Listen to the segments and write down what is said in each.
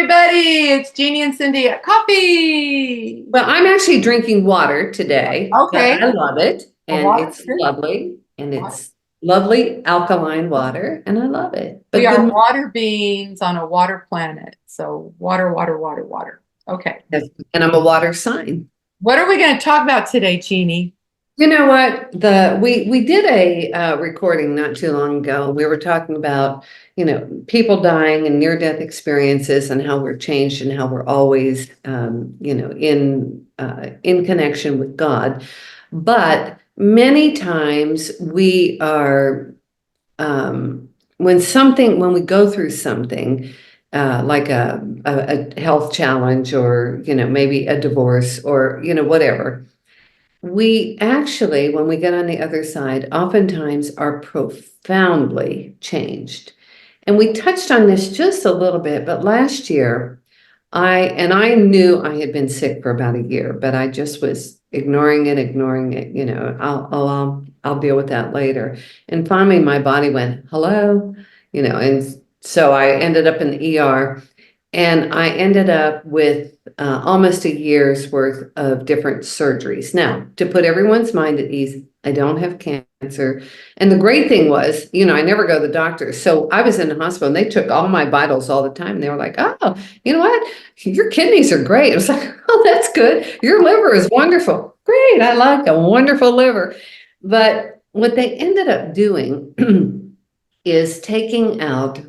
everybody. It's Jeannie and Cindy at coffee. Well, I'm actually drinking water today, but Okay. I love it A and water. it's Good. lovely and Water. it's lovely alkaline water and I love it. We But are good water beings on a water planet. So water, water, water, water. Okay. morning. And I'm a water sign. What are we going to talk about today, Jeannie? You know what? We did a recording not too long ago. We were talking about, people dying and near-death experiences and how we're changed and how we're always in connection with God. But many times we are when we go through something like a health challenge or maybe a divorce or whatever, we actually, when we get on the other side, oftentimes are profoundly changed. And we touched on this just a little bit, but last year I knew I had been sick for about a year, but I just was ignoring it, I'll deal with that later. And finally my body went, hello, and so I ended up in the ER and I ended up with almost a year's worth of different surgeries. Now, to put everyone's mind at ease, I don't have cancer. And the great thing was, I never go to the doctor. So I was in the hospital and they took all my vitals all the time. And they were like, oh, you know what? Your kidneys are great. I was like, oh, that's good. Your liver is wonderful. Great. I like a wonderful liver. But what they ended up doing is taking out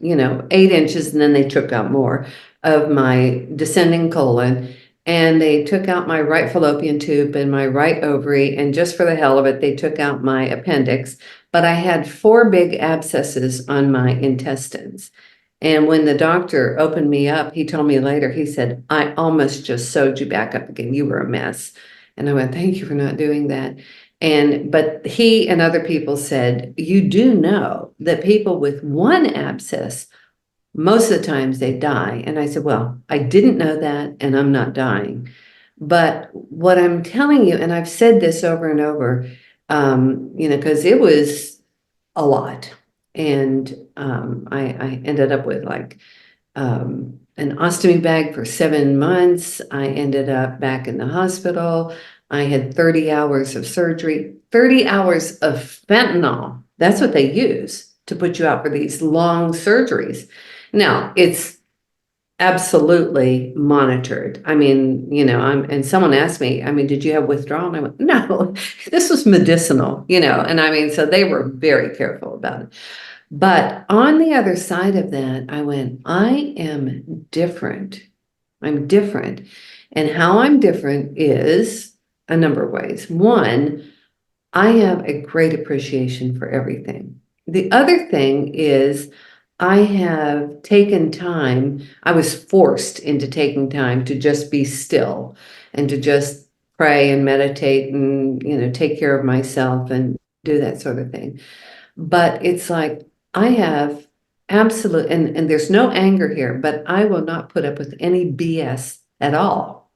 8 inches, and then they took out more of my descending colon. And they took out my right fallopian tube and my right ovary. And just for the hell of it, they took out my appendix. But I had 4 big abscesses on my intestines. And when the doctor opened me up, he told me later, he said, I almost just sewed you back up again. You were a mess. And I went, thank you for not doing that. But he and other people said, you do know that people with one abscess, most of the times they die. And I said, well, I didn't know that, and I'm not dying. But what I'm telling you, and I've said this over and over, because it was a lot. And I ended up with like an ostomy bag for 7 months. I ended up back in the hospital. I had 30 hours of surgery, 30 hours of fentanyl. That's what they use to put you out for these long surgeries. Now, it's absolutely monitored. I mean, and someone asked me, I mean, did you have withdrawal? And I went, no, this was medicinal, and I mean, so they were very careful about it. But on the other side of that, I went, I am different. I'm different. And how I'm different is a number of ways. One, I have a great appreciation for everything. The other thing is I have taken time, I was forced into taking time to just be still and to just pray and meditate and, take care of myself and do that sort of thing. But it's like I have absolute, and there's no anger here, but I will not put up with any BS at all.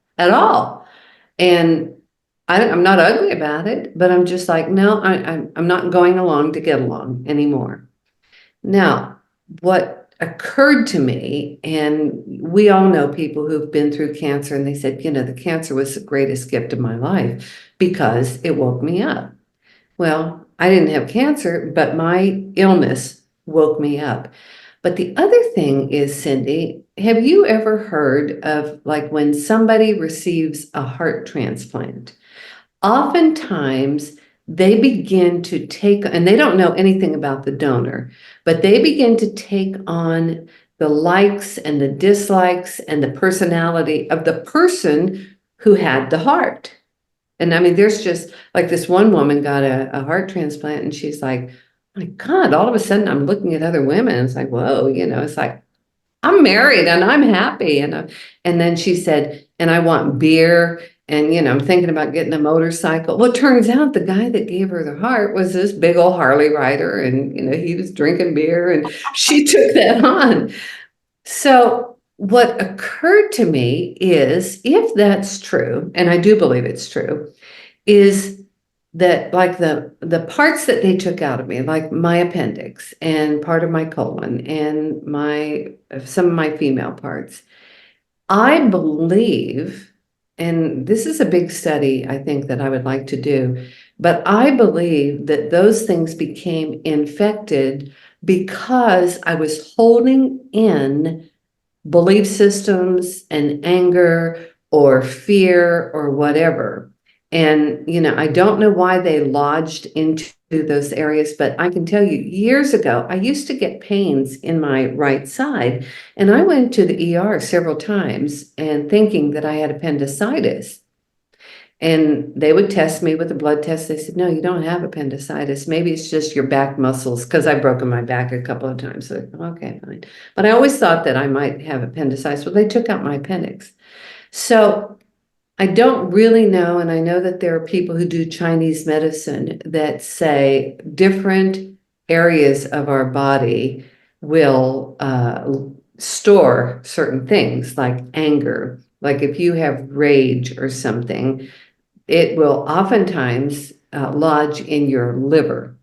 And I'm not ugly about it, but I'm just like, no, I'm not going along to get along anymore. Now, what occurred to me, and we all know people who've been through cancer, and they said, the cancer was the greatest gift of my life because it woke me up. Well, I didn't have cancer, but my illness woke me up. But the other thing is, Cindy, have you ever heard of like when somebody receives a heart transplant? Oftentimes they begin to take, and they don't know anything about the donor, but they begin to take on the likes and the dislikes and the personality of the person who had the heart. And I mean, there's just like this one woman got a heart transplant, and she's like, my God, all of a sudden I'm looking at other women. It's like, whoa, it's like, I'm married and I'm happy. And then she said, and I want beer. And, I'm thinking about getting a motorcycle. Well, it turns out the guy that gave her the heart was this big old Harley rider. And, he was drinking beer and she took that on. So what occurred to me is if that's true, and I do believe it's true, is that like the parts that they took out of me, like my appendix and part of my colon and my some of my female parts, I believe, and this is a big study I think that I would like to do, but I believe that those things became infected because I was holding in belief systems and anger or fear or whatever. And, I don't know why they lodged into those areas, but I can tell you years ago, I used to get pains in my right side, and I went to the ER several times and thinking that I had appendicitis. And they would test me with a blood test. They said, no, you don't have appendicitis. Maybe it's just your back muscles, because I've broken my back a couple of times. So, okay, fine. But I always thought that I might have appendicitis. Well, they took out my appendix. So I don't really know. And I know that there are people who do Chinese medicine that say different areas of our body will store certain things like anger. Like if you have rage or something, it will oftentimes lodge in your liver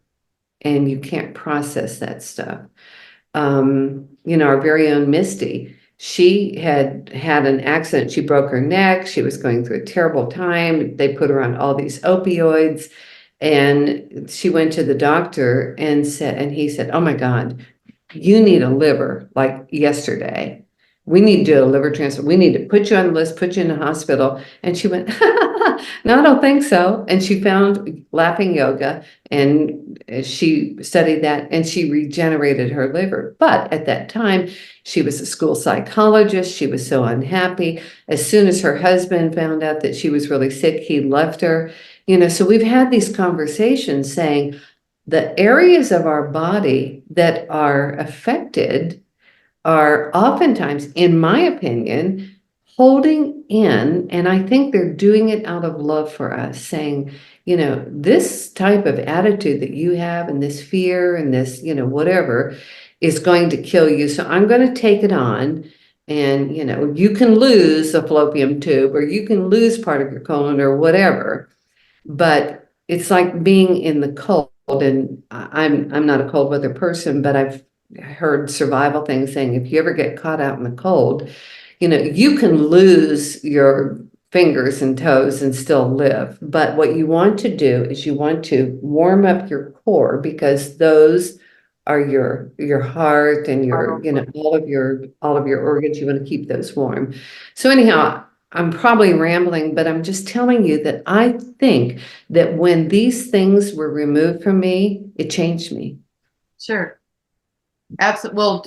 and you can't process that stuff. Our very own Misty, she had had an accident. She broke her neck. She was going through a terrible time. They put her on all these opioids, and she went to the doctor and he said, "Oh my God, you need a liver like yesterday. We need to do a liver transplant. We need to put you on the list, put you in a hospital." And she went, "No, I don't think so." And she found laughing yoga and she studied that and she regenerated her liver. But at that time, she was a school psychologist. She was so unhappy. As soon as her husband found out that she was really sick, he left her. So we've had these conversations saying, the areas of our body that are affected are oftentimes, in my opinion, holding in, and I think they're doing it out of love for us, saying, this type of attitude that you have and this fear and this, whatever is going to kill you. So I'm going to take it on. And, you can lose a fallopian tube or you can lose part of your colon or whatever. But it's like being in the cold, and I'm not a cold weather person, but I've heard survival things saying if you ever get caught out in the cold, you can lose your fingers and toes and still live. But what you want to do is you want to warm up your core, because those are your heart and your, all of your organs. You want to keep those warm. So anyhow, I'm probably rambling, but I'm just telling you that I think that when these things were removed from me, it changed me. Sure. Absolutely. Well,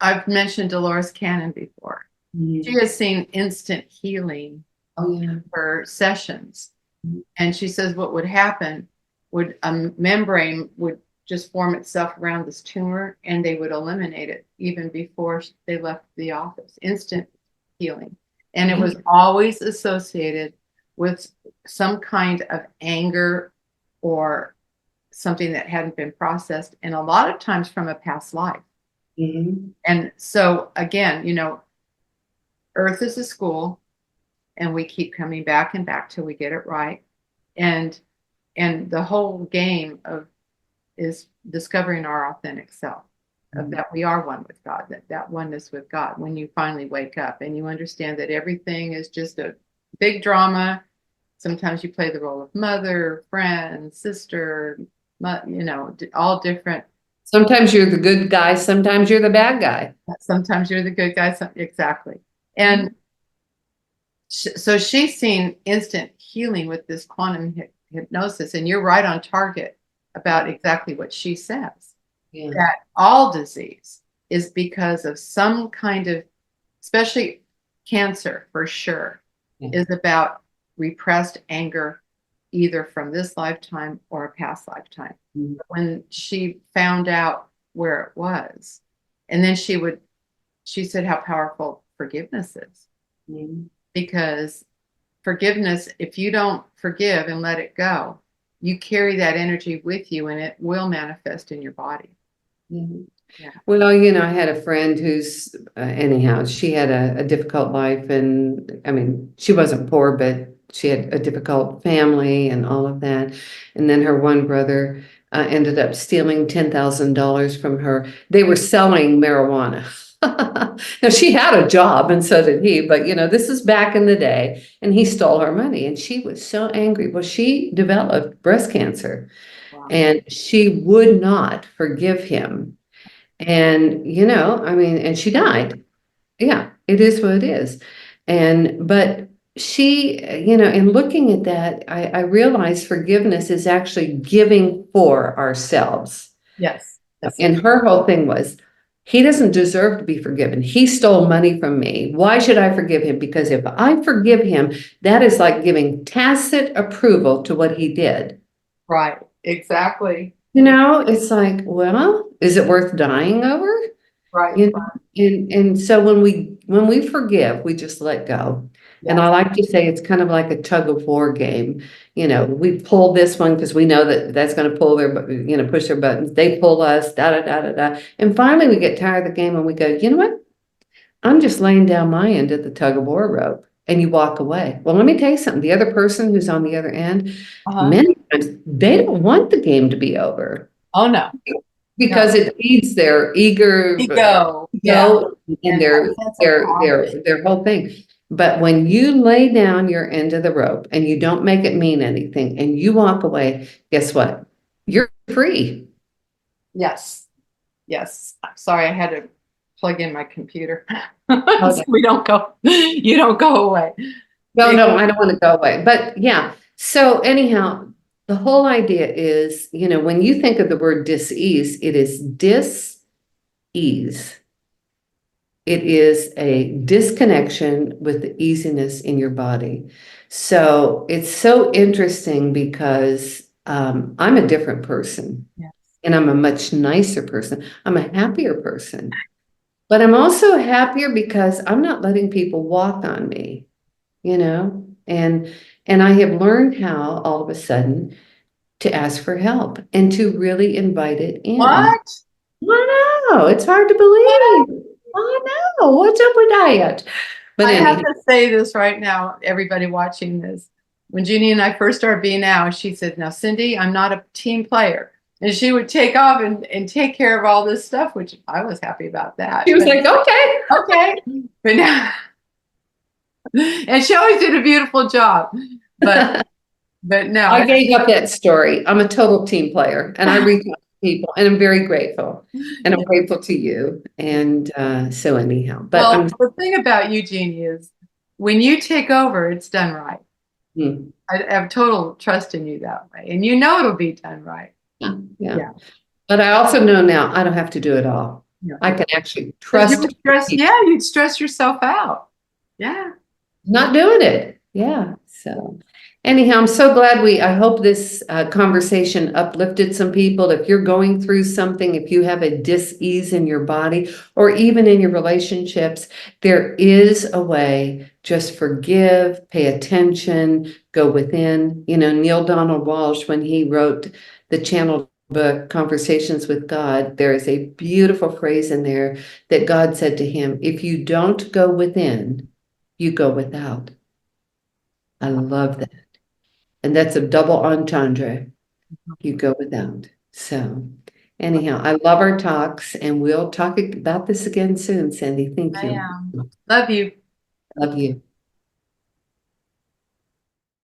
I've mentioned Dolores Cannon before. She has seen instant healing Oh, yeah. for sessions. And she says what would happen would a membrane would just form itself around this tumor and they would eliminate it even before they left the office. Instant healing. And it was always associated with some kind of anger or something that hadn't been processed, and a lot of times from a past life. And so again, Earth is a school, and we keep coming back and back till we get it right. And the whole game is discovering our authentic self, of that we are one with God, that oneness with God. When you finally wake up and you understand that everything is just a big drama. Sometimes you play the role of mother, friend, sister, all different. Sometimes you're the good guy, sometimes you're the bad guy. Sometimes you're the good guy. Exactly. And so she's seen instant healing with this quantum hypnosis, and you're right on target about exactly what she says. Yeah. That all disease is because of some kind of, especially cancer for sure, is about repressed anger, either from this lifetime or a past lifetime. When she found out where it was, and then she said how powerful forgiveness is. Because forgiveness, if you don't forgive and let it go, you carry that energy with you and it will manifest in your body. Yeah. Well, I had a friend anyhow, she had a difficult life, and I mean, she wasn't poor, but she had a difficult family and all of that. And then her one brother ended up stealing $10,000 from her. They were selling marijuana. Now she had a job and so did he, but this is back in the day, and he stole her money and she was so angry. Well, she developed breast cancer Wow. and she would not forgive him. And, I mean, and she died. Yeah, it is what it is. But she, in looking at that, I realized forgiveness is actually giving for ourselves. Yes. Yes. And her whole thing was, he doesn't deserve to be forgiven. He stole money from me. Why should I forgive him? Because if I forgive him, that is like giving tacit approval to what he did. Right. Exactly. It's like, well, is it worth dying over? Right. You know, and so when we forgive, we just let go. And Yes. I like to say it's kind of like a tug of war game. We pull this one because we know that that's going to pull push their buttons. They pull us, da da da da da. And finally, we get tired of the game and we go, you know what? I'm just laying down my end of the tug of war rope, and you walk away. Well, let me tell you something. The other person who's on the other end, Uh-huh. many times they don't want the game to be over. Oh no. Because it feeds their Ego. Yeah. ego and And their a sense of their power. their their whole thing. But when you lay down your end of the rope and you don't make it mean anything and you walk away, guess what? You're free. Yes. Yes. Sorry, I had to plug in my computer. Okay. So we don't go, you don't go away. No, I don't want to go away. But yeah. So anyhow, the whole idea is, when you think of the word dis-ease, it is dis-ease. It is a disconnection with the easiness in your body. So it's so interesting because I'm a different person, Yes. and I'm a much nicer person. I'm a happier person, but I'm also happier because I'm not letting people walk on me, and I have learned how all of a sudden to ask for help and to really invite it in. What? I know, it's hard to believe. I know. What's up with that? But I have anyhow, to say this right now, everybody watching this. When Jeannie and I first started Bnow, she said, "Now, Cindy, I'm not a team player." And she would take off and take care of all this stuff, which I was happy about that. she was like, okay. Okay. But now, and she always did a beautiful job. But no, I gave up that story. I'm a total team player and I reach out to people and I'm very grateful. And I'm grateful to you. And so anyhow, but well, the thing about you, Jeannie, is when you take over, it's done right. Hmm. I have total trust in you that way. And it'll be done right. Yeah. Yeah. But I also know now I don't have to do it all. Yeah. I can actually 'Cause you trust would stress, people. yeah, you'd stress yourself out. Yeah. Not doing it. Yeah. So anyhow, I'm so glad I hope this conversation uplifted some people. If you're going through something, if you have a dis-ease in your body or even in your relationships, there is a way. Just forgive, pay attention, go within. Neil Donald Walsh, when he wrote the channeled book, Conversations with God, there is a beautiful phrase in there that God said to him, if you don't go within, you go without. I love that. And that's a double entendre. You go without. So anyhow, I love our talks and we'll talk about this again soon, Sandy. Thank I you. love you. Love you.